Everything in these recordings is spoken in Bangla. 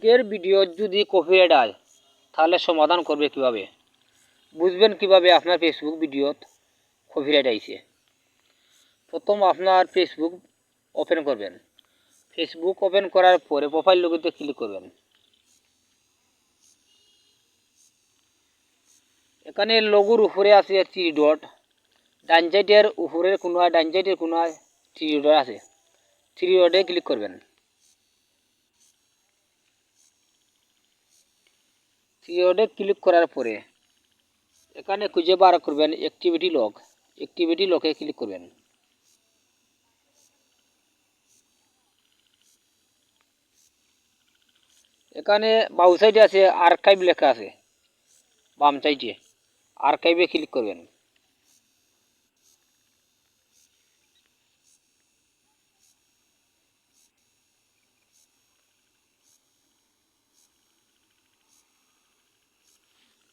আজকের ভিডিও যদি কপিরাইট হয় তাহলে সমাধান করবে কিভাবে, বুঝবেন কিভাবে আপনার ফেসবুক ভিডিওত কপিরাইট আইছে। প্রথম আপনার ফেসবুক ওপেন করবেন। ফেসবুক ওপেন করার পরে প্রোফাইল লোগোতে ক্লিক করবেন। এখানে লোগোর উপরে আছে 3 ডট, ডান সাইডের উপরের কোনায় ডান সাইডের কোনায় 3 ডট আছে, 3 ডটে ক্লিক করবেন। 3 ডটে ক্লিক করার পরে এখানে খুঁজে বার করবেন অ্যাক্টিভিটি লগ, অ্যাক্টিভিটি লগে ক্লিক করবেন। এখানে বাম সাইডে আছে আর্কাইভ লেখা আছে, বাম সাইডে আর্কাইভে ক্লিক করবেন।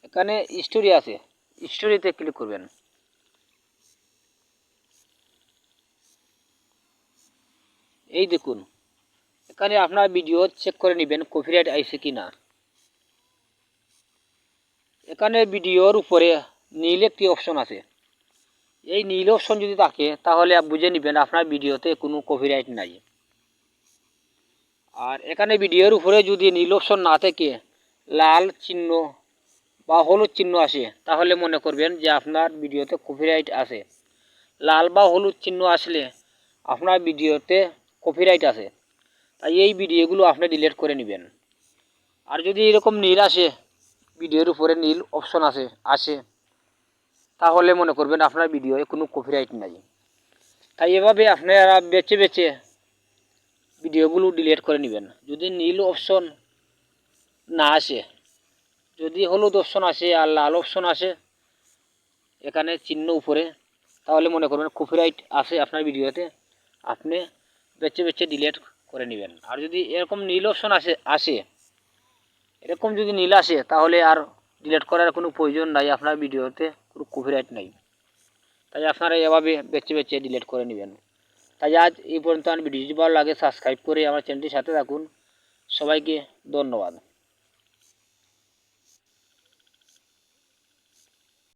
এখানে স্টোরি আছে, স্টোরিতে ক্লিক করবেন। এই দেখুন এখানে আপনার ভিডিও চেক করে নেবেন কপিরাইট আইছে কি না। এখানে ভিডিওর উপরে নীল একটি অপশন আছে, এই নীল অপশন যদি থাকে তাহলে বুঝে নেবেন আপনার ভিডিওতে কোনো কপিরাইট নাই। আর এখানে ভিডিওর উপরে যদি নীল অপশন না থাকে লাল চিহ্ন বা হলুদ চিহ্ন আসে তাহলে মনে করবেন যে আপনার ভিডিওতে কপিরাইট আছে। লাল বা হলুদ চিহ্ন আসলে আপনার ভিডিওতে কপিরাইট আছে, তাই এই ভিডিওগুলো আপনি ডিলিট করে নেবেন। আর যদি এরকম নীল আসে, ভিডিওর উপরে নীল অপশন আসে তাহলে মনে করবেন আপনার ভিডিওতে কোনো কপিরাইট নাই। তাই এভাবে আপনারা বেছে বেছে ভিডিওগুলো ডিলিট করে নেবেন। যদি নীল অপশন না আসে, যদি হলুদ অপশন আসে আর লাল অপশন আসে এখানে চিহ্ন উপরে, তাহলে মনে করবেন কপিরাইট আছে আপনার ভিডিওতে, আপনি বেছে বেছে ডিলিট করে নেবেন। আর যদি এরকম নীল অপশন আসে এরকম যদি নীল আসে তাহলে আর ডিলিট করার কোনো প্রয়োজন নাই, আপনার ভিডিওতে কোনো কপিরাইট নাই। তাই আপনারা এভাবে বেছে বেছে ডিলিট করে নেবেন। তাই আজ এই পর্যন্ত। ভিডিওটি ভালো লাগে সাবস্ক্রাইব করে আমার চ্যানেলটির সাথে থাকুন। সবাইকে ধন্যবাদ।